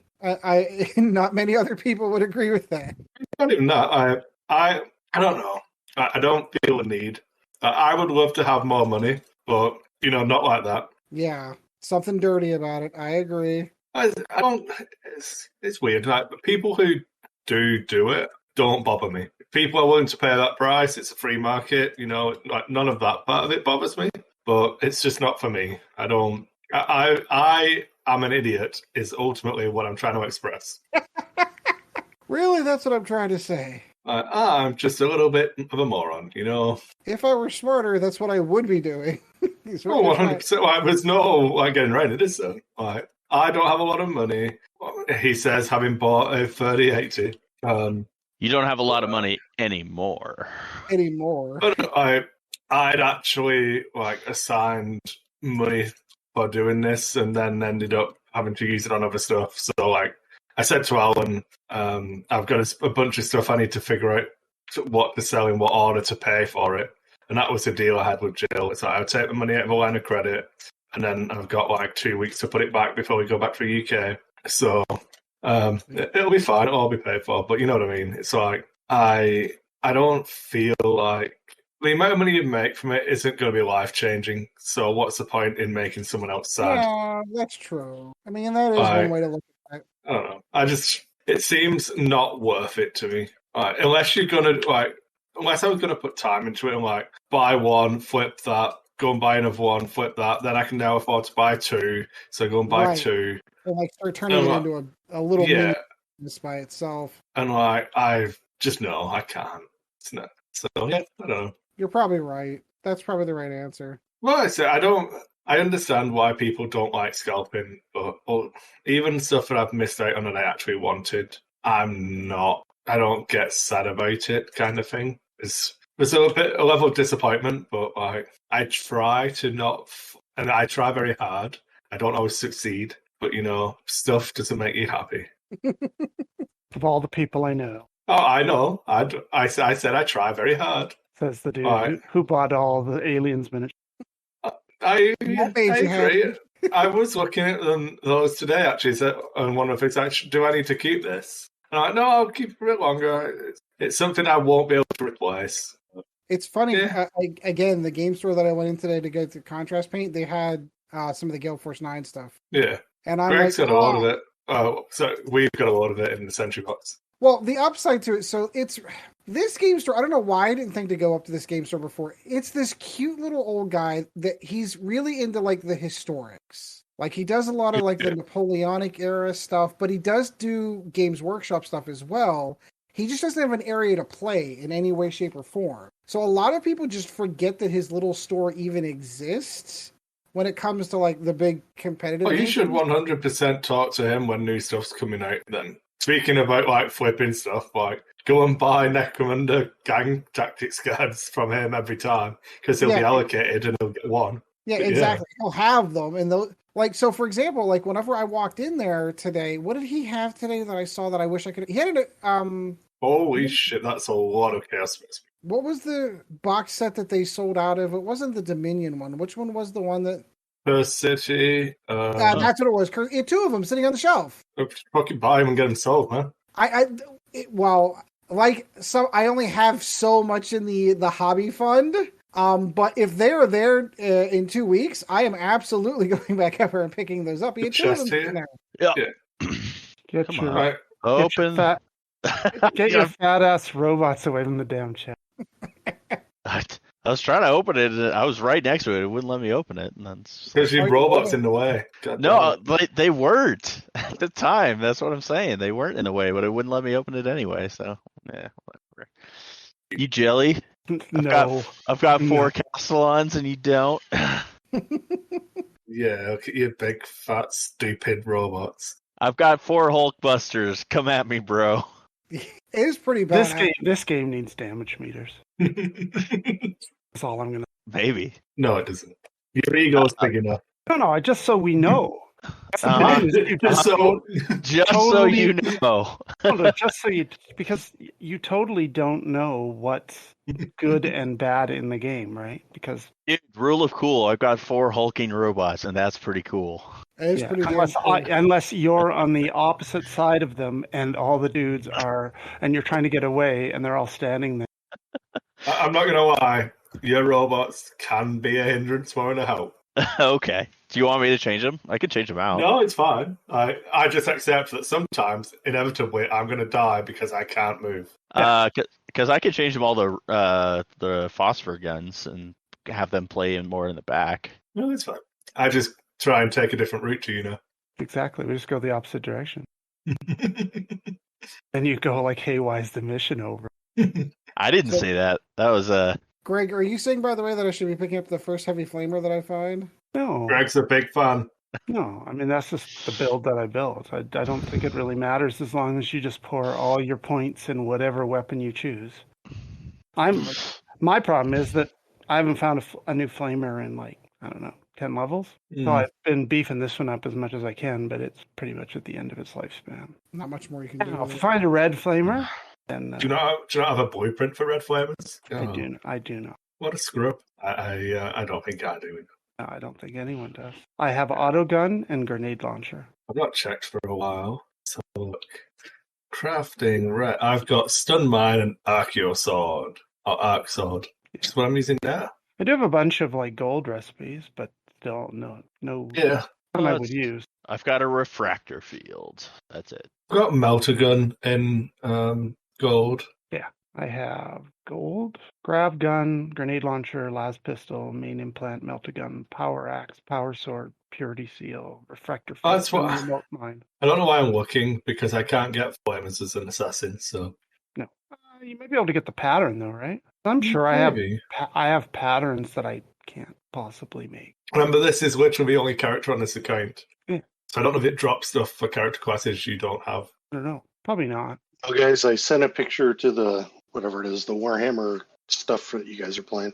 Not many other people would agree with that. Not even that. I don't know. I don't feel a need. I would love to have more money, but not like that. Yeah, something dirty about it. I agree. I don't. It's weird. Like people who do it don't bother me. People are willing to pay that price. It's a free market. Like none of that part of it bothers me. But it's just not for me. I don't. I am an idiot. Is ultimately what I'm trying to express. Really, that's what I'm trying to say. I'm just a little bit of a moron. If I were smarter, that's what I would be doing. 100%. Like, there's no getting around it, is there? Like, I don't have a lot of money. He says, having bought a 3080. You don't have a lot of money anymore. But I'd actually assigned money for doing this, and then ended up having to use it on other stuff. So I said to Alan, I've got a bunch of stuff I need to figure out what to sell in what order to pay for it. And that was the deal I had with Jill. It's I'll take the money out of a line of credit, and then I've got 2 weeks to put it back before we go back to the UK. So it'll be fine. It'll all be paid for. But you know what I mean? It's I don't feel like the amount of money you make from it isn't going to be life-changing. So what's the point in making someone else sad? Yeah, that's true. I mean, that is one way to look at it. I don't know. It seems not worth it to me. Unless you're going to, unless I was going to put time into it and buy one, flip that, go and buy another one, flip that, then I can now afford to buy two. So go and buy two. And start turning it into a little mini business by itself. And I just know I can't. It's not. So yeah, I don't know. You're probably right. That's probably the right answer. Well, I understand why people don't like scalping, but even stuff that I've missed out on that I actually wanted, I don't get sad about it, kind of thing. There's a level of disappointment, but I try to not, and I try very hard. I don't always succeed, but stuff doesn't make you happy. Of all the people I know. Oh, I know. I said I try very hard. Says the dude who bought all the Aliens miniatures. I agree. I was looking at those today, actually, and one of the things, do I need to keep this? And I'm like, no, I'll keep it a bit longer. It's something I won't be able to replace. It's funny. Again, the game store that I went in today to get the contrast paint, they had some of the Gale Force 9 stuff. Yeah. And I'm Greg's got a lot of it. Oh, so we've got a lot of it in the Sentry Box. Well, the upside to it, so it's this game store. I don't know why I didn't think to go up to this game store before. It's this cute little old guy that he's really into the historics. He does a lot of the Napoleonic era stuff, but he does do Games Workshop stuff as well. He just doesn't have an area to play in any way, shape, or form. So a lot of people just forget that his little store even exists when it comes to the big competitive. Well, you should 100% talk to him when new stuff's coming out then. Speaking about flipping stuff, go and buy Necromunda gang tactics cards from him every time because he'll be allocated and he'll get one. Yeah, exactly. He'll have them, and those so for example, whenever I walked in there today, what did he have today that I saw that I wish I could? He had Holy shit, that's a lot of Chaos Space. What was the box set that they sold out of? It wasn't the Dominion one. Which one was the one that? First City. That's what it was. He had two of them sitting on the shelf. Fucking buy them and get them sold, man. I only have so much in the hobby fund. But if they're there in 2 weeks, I am absolutely going back ever and picking those up. He had two of them sitting there. Yeah. Get your fat ass robots away from the damn chat. I was trying to open it, and I was right next to it. It wouldn't let me open it. Because your robots in the way. No, they weren't at the time. That's what I'm saying. They weren't in the way, but it wouldn't let me open it anyway. So, yeah, whatever. You jelly? No. I've got 4 Castellans, and you don't. Yeah, look at your big, fat, stupid robots. I've got 4 Hulkbusters. Come at me, bro. It is pretty bad. This game needs damage meters. That's all I'm gonna. Maybe. No, it doesn't. Your ego's big enough. No. Just so we know. Just so you know. Because you totally don't know what's good and bad in the game, right? Because rule of cool, I've got 4 hulking robots, and that's pretty cool. It's pretty unless you're on the opposite side of them, and all the dudes are, and you're trying to get away, and they're all standing there. I'm not gonna lie. Your robots can be a hindrance more than a help. Okay. Do you want me to change them? I can change them out. No, it's fine. I just accept that sometimes, inevitably, I'm going to die because I can't move. Because I can change them all the phosphor guns and have them play more in the back. No, it's fine. I just try and take a different route to Exactly. We just go the opposite direction. And you go hey, why is the mission over? I didn't say that. That was Greg, are you saying, by the way, that I should be picking up the first heavy flamer that I find? No. Greg's a big fan. No, I mean, that's just the build that I built. I don't think it really matters as long as you just pour all your points in whatever weapon you choose. My problem is that I haven't found a new flamer in, like, I don't know, 10 levels. So I've been beefing this one up as much as I can, but it's pretty much at the end of its lifespan. Not much more you can do. If I find a red flamer, then Do you not have a blueprint for red flamers? I do not. What a screw up! I don't think I do. No, I don't think anyone does. I have auto gun and grenade launcher. I've not checked for a while. So look, crafting red. I've got stun mine and archeo sword or arc sword, which is what I'm using now. I do have a bunch of like gold recipes, but still no. Yeah. One I would use. I've got a refractor field. That's it. I've got melter gun in gold. Yeah, I have gold, grav gun, grenade launcher, las pistol, main implant, melter gun, power axe, power sword, purity seal, refractor field, That's what remote mine. I don't know why I'm looking because I can't get flamers as an assassin. So no, you may be able to get the pattern though, right? I'm sure maybe. I have patterns that I can't possibly make. Remember, this is literally the only character on this account. Yeah. So I don't know if it drops stuff for character classes you don't have. I don't know. Probably not. Oh, guys, I sent a picture to the whatever it is, the Warhammer stuff that you guys are playing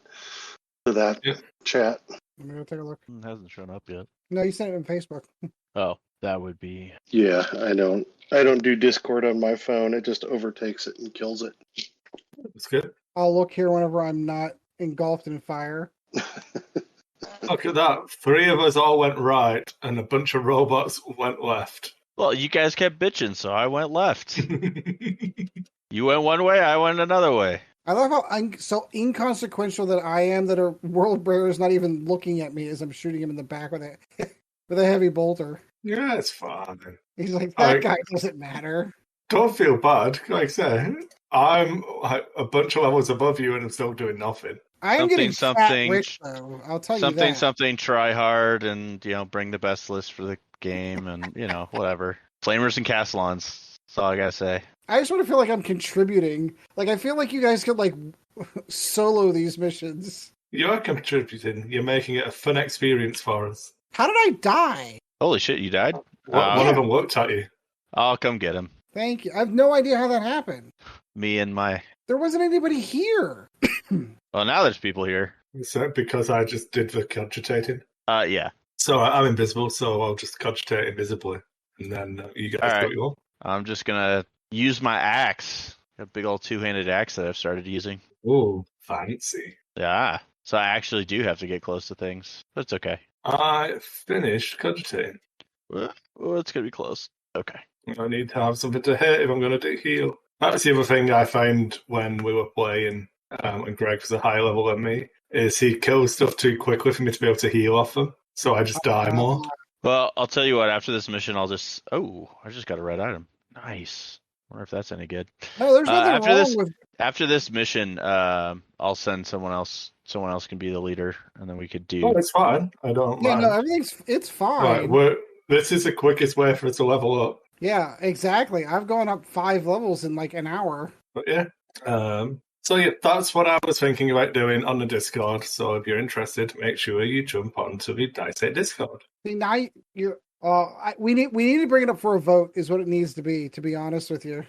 to that chat. Let me go take a look. It hasn't shown up yet. No, you sent it on Facebook. Oh, that would be. Yeah, I don't do Discord on my phone. It just overtakes it and kills it. That's good. I'll look here whenever I'm not engulfed in fire. Look at that. 3 of us all went right, and a bunch of robots went left. Well, you guys kept bitching, so I went left. You went one way, I went another way. I love how so inconsequential that I am that a world bearer is not even looking at me as I'm shooting him in the back with a heavy bolter. Yeah, it's fine. He's like, that guy doesn't matter. Don't feel bad. Like I say, I'm a bunch of levels above you, and I'm still doing nothing. I am getting fat wick, though. I'll tell you that. Something, try hard, and bring the best list for the game, and whatever. Flamers and Castellans. That's all I gotta say. I just want to feel like I'm contributing. Like, I feel like you guys could, like, solo these missions. You are contributing. You're making it a fun experience for us. How did I die? Holy shit, you died? One of them looked at you. I'll come get him. Thank you. I have no idea how that happened. Me and my... There wasn't anybody here. Well, now there's people here. Is that because I just did the cogitating? Yeah. So I'm invisible, so I'll just cogitate invisibly. And then you guys got you all. I'm just gonna use my axe. A big old two-handed axe that I've started using. Ooh, fancy. Yeah. So I actually do have to get close to things. That's okay. I finished cogitating. Well, it's gonna be close. Okay. I need to have something to hit if I'm going to heal. That's the other thing I found when we were playing, and Greg was a higher level than me, is he kills stuff too quickly for me to be able to heal off them. So I just die more. Well, I'll tell you what, after this mission, I just got a red item. Nice. Wonder if that's any good. No, there's nothing wrong with... After this mission, I'll send someone else. Someone else can be the leader, and then we could do... Oh, it's fine. I don't mind. No, it's fine. Right, this is the quickest way for us to level up. Yeah, exactly. I've gone up 5 levels in like an hour. But yeah. So yeah, that's what I was thinking about doing on the Discord. So if you're interested, make sure you jump onto the Dice 8 Discord. See, now you we need to bring it up for a vote. Is what it needs to be. To be honest with you.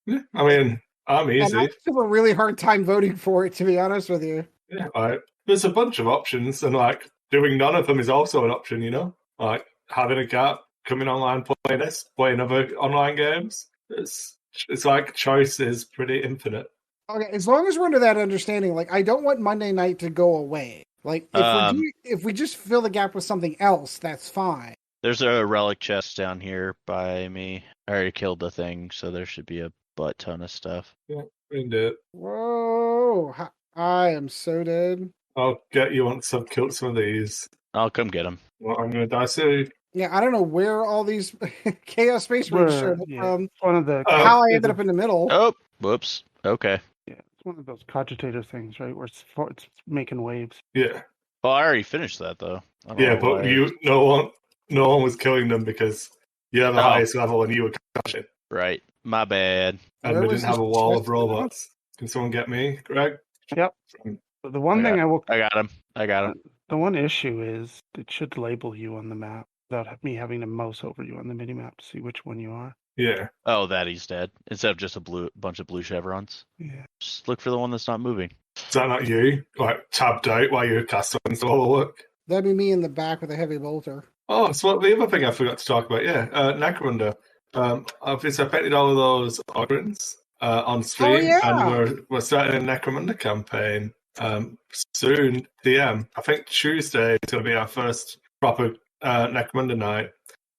Yeah, I mean, I'm easy. I have a really hard time voting for it. To be honest with you. Yeah, right. There's a bunch of options, and like doing none of them is also an option. Like having a cat, coming online, playing other online games. It's like choice is pretty infinite. Okay, as long as we're under that understanding, like I don't want Monday night to go away. Like if we just fill the gap with something else, that's fine. There's a relic chest down here by me. I already killed the thing, so there should be a butt ton of stuff. Yeah, we can do it. Whoa, I am so dead. I'll get you once I've killed some of these. I'll come get them. Well, I'm going to die soon. Yeah, I don't know where all these Chaos Space Marines showed from. One of the how I ended up in the middle. Oh, whoops. Okay. Yeah, it's one of those cogitator things, right? Where it's making waves. Yeah. Well, I already finished that though. Yeah, but no one was killing them because you have the highest level and you were catching. Right. My bad. And we didn't have a wall of robots. Can someone get me, Greg? Yep. The one thing I will... I got him. The one issue is it should label you on the map. without me having to mouse over you on the minimap to see which one you are. Yeah. Oh, that he's dead. Instead of just a bunch of blue chevrons. Yeah. Just look for the one that's not moving. Is that not you? Like, tabbed out while you're casting solo work? That'd be me in the back with a heavy bolter. Oh, so the other thing I forgot to talk about, Necromunda. Obviously, I painted all of those Ogrins on stream, and we're starting a Necromunda campaign soon. DM. I think Tuesday is going to be our first proper Necromunda night,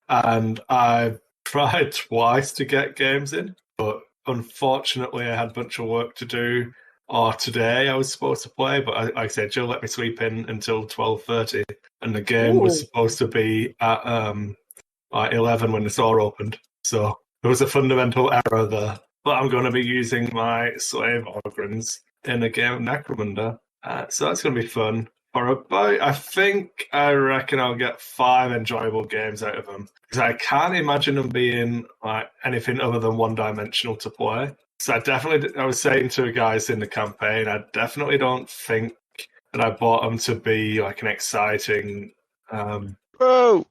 and I've tried twice to get games in, but unfortunately, I had a bunch of work to do. Or today I was supposed to play, but like I said, Jill let me sleep in until 12:30, and the game was supposed to be at 11 when the store opened. So there was a fundamental error there. But I'm going to be using my slave Ogrins in a game of Necromunda, so that's going to be fun. For about, I reckon I'll get 5 enjoyable games out of them, because I can't imagine them being like anything other than one-dimensional to play. So I was saying to guys in the campaign, I definitely don't think that I bought them to be like an exciting, I'm an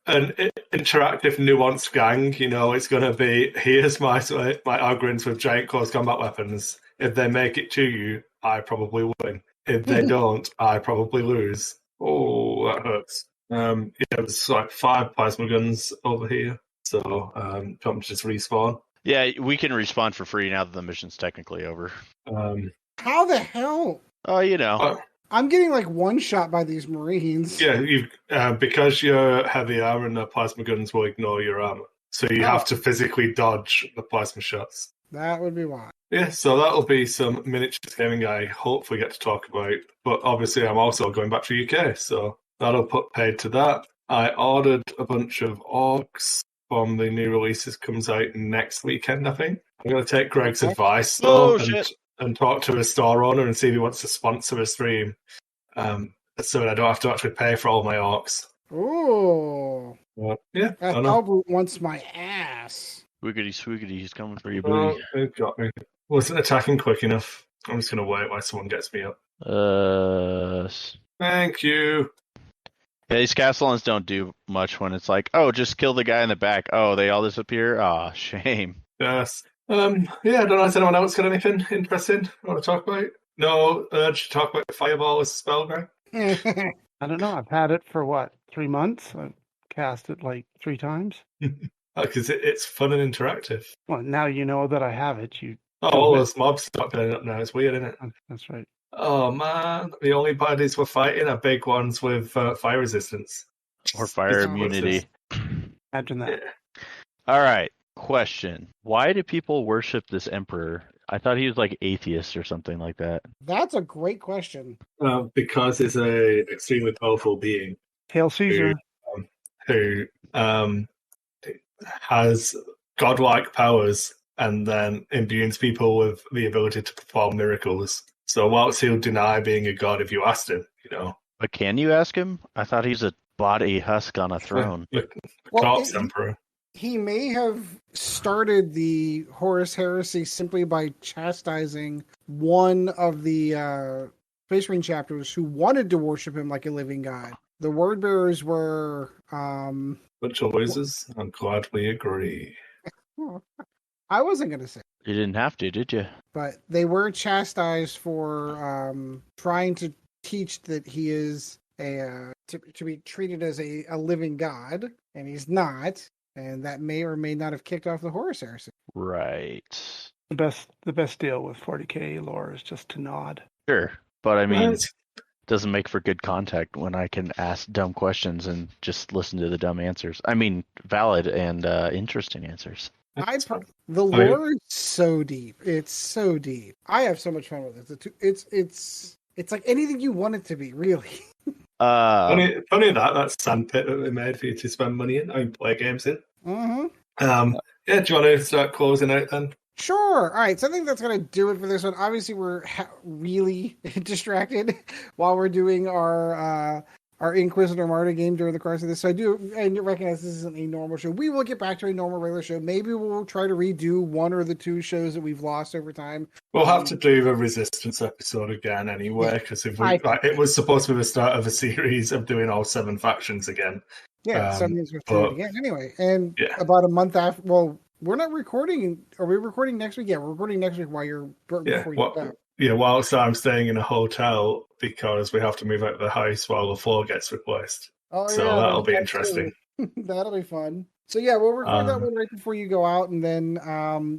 interactive, nuanced gang. You know, it's going to be, here's my Ogrins with giant close combat weapons. If they make it to you, I probably win. If they don't, I probably lose. Oh, that hurts. There's like 5 plasma guns over here, so don't just respawn. Yeah, we can respawn for free now that the mission's technically over. How the hell? Oh, you know. I'm getting like one shot by these Marines. Yeah, because you're heavy armor and the plasma guns will ignore your armor. So you have to physically dodge the plasma shots. That would be why. Yeah, so that'll be some miniatures gaming I hopefully get to talk about. But obviously I'm also going back to UK, so that'll put paid to that. I ordered a bunch of orcs from the new releases, comes out next weekend, I think. I'm going to take Greg's advice though, and talk to a store owner and see if he wants to sponsor a stream, so I don't have to actually pay for all my orcs. Ooh. Yeah, that Albert wants my ass. Wiggity swiggity, he's coming for your booty. It got me. Wasn't attacking quick enough. I'm just going to wait while someone gets me up. Thank you. Yeah, these Castellans don't do much when it's like, oh, just kill the guy in the back. Oh, they all disappear? Aw, shame. Yes. I don't know if anyone else got anything interesting I want to talk about. No urge to talk about Fireball as a spell, Greg? I don't know. I've had it for 3 months? I've cast it like 3 times. Because it's fun and interactive. Well, now you know that I have it. All those mobs start building up now. It's weird, isn't it? That's right. Oh, man. The only bodies we're fighting are big ones with fire resistance. Or fire immunity. Imagine that. Yeah. All right. Question. Why do people worship this emperor? I thought he was like atheist or something like that. That's a great question. Because he's a extremely powerful being. Hail Caesar. Who has godlike powers and then imbues people with the ability to perform miracles. So whilst he'll deny being a god if you asked him, But can you ask him? I thought he's a body husk on a throne. Corpse Emperor. He may have started the Horus Heresy simply by chastising one of the Space Marine chapters who wanted to worship him like a living god. The word bearers were... Bunch of losers. I'm glad we agree. I wasn't going to say. You didn't have to, did you? But they were chastised for trying to teach that he is to be treated as a living god, and he's not. And that may or may not have kicked off the Horus Heresy. Right. The best deal with 40k lore is just to nod. Sure. But I mean, it doesn't make for good contact when I can ask dumb questions and just listen to the dumb answers. I mean, valid and interesting answers. The lore is so deep. It's so deep. I have so much fun with it. It's like anything you want it to be, really. Funny that sandpit that they made for you to spend money in. I mean, play games in. Mm-hmm. Do you want to start closing out then? Sure. All right. So I think that's going to do it for this one. Obviously, we're really distracted while we're doing our our Inquisitor Martyr game during the course of this. So I do recognize this isn't a normal show. We will get back to a normal regular show. Maybe we'll try to redo one or the two shows that we've lost over time. We'll have to do the Resistance episode again anyway, because if it was supposed to be the start of a series of doing all 7 factions again. Yeah, so means we'll do it again anyway. And about a month after, well, we're not recording. Are we recording next week? Yeah, we're recording next week while you're before you go. Yeah, whilst I'm staying in a hotel because we have to move out of the house while the floor gets replaced. Oh, so that'll be interesting. That'll be fun. So yeah, we'll record that one right before you go out, and then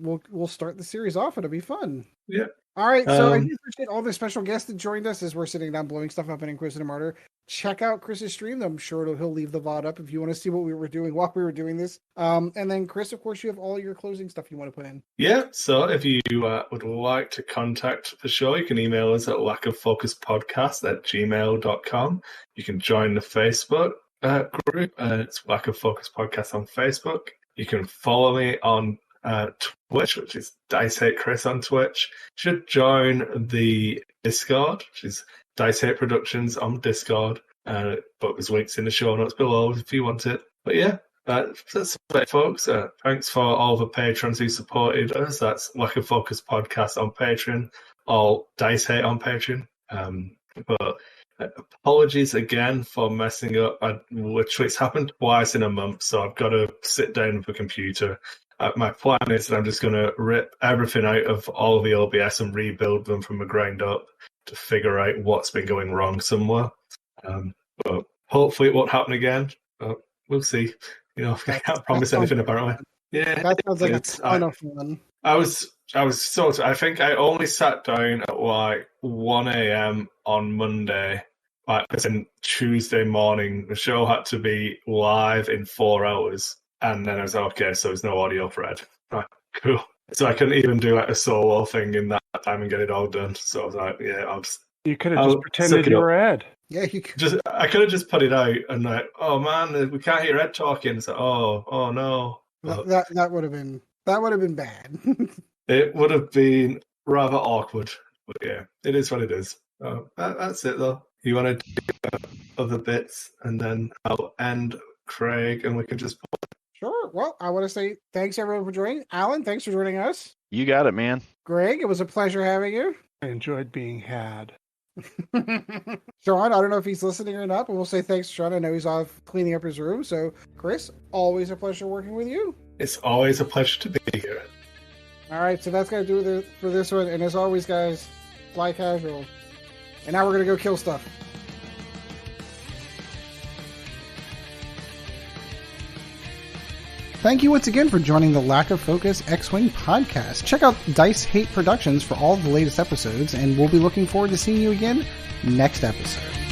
we'll start the series off. It'll be fun. Yeah. All right, so I do appreciate all the special guests that joined us as we're sitting down blowing stuff up in Inquisitor Martyr. Check out Chris's stream. I'm sure he'll leave the VOD up if you want to see what we were doing while we were doing this. And then, Chris, of course, you have all your closing stuff you want to put in. Yeah, so if you would like to contact the show, you can email us at lackoffocuspodcast@gmail.com. You can join the Facebook group. It's Lack of Focus Podcast on Facebook. You can follow me on Twitch, which is Dice Hate Chris on Twitch. You should join the Discord, which is Dice Hate Productions on Discord. But there's links in the show notes below if you want it. But yeah, that's it, folks. Thanks for all the patrons who supported us. That's Lack of Focus Podcast on Patreon, or Dice Hate on Patreon. But apologies again for messing up. It's happened twice in a month, so I've got to sit down with the computer. My plan is that I'm just going to rip everything out of all of the OBS and rebuild them from the ground up to figure out what's been going wrong somewhere. But hopefully it won't happen again. But we'll see. I can't promise anything apparently. Yeah, that sounds like a ton of fun. I think I only sat down at like 1 a.m. on Monday. As in Tuesday morning, the show had to be live in 4 hours. And then I was like, okay, so there's no audio thread. Right, cool. So I couldn't even do like a solo thing in that time and get it all done. So I was like, yeah, You could have just pretended you were Ed. Yeah, you could. I could have just put it out and like, oh man, we can't hear Ed talking. It's like, oh no. That would have been bad. It would have been rather awkward. But yeah, it is what it is. That's it though. You want to do other bits and then I'll end Craig and we can just. Sure. Well, I want to say thanks everyone for joining. Alan, thanks for joining us. You got it, man. Greg, it was a pleasure having you. I enjoyed being had. Sean, I don't know if he's listening or not, but we'll say thanks to Sean. I know he's off cleaning up his room. So, Chris, always a pleasure working with you. It's always a pleasure to be here. All right, so that's going to do it for this one. And as always, guys, fly casual. And now we're going to go kill stuff. Thank you once again for joining the Lack of Focus X-Wing podcast. Check out Dice Hate Productions for all the latest episodes, and we'll be looking forward to seeing you again next episode.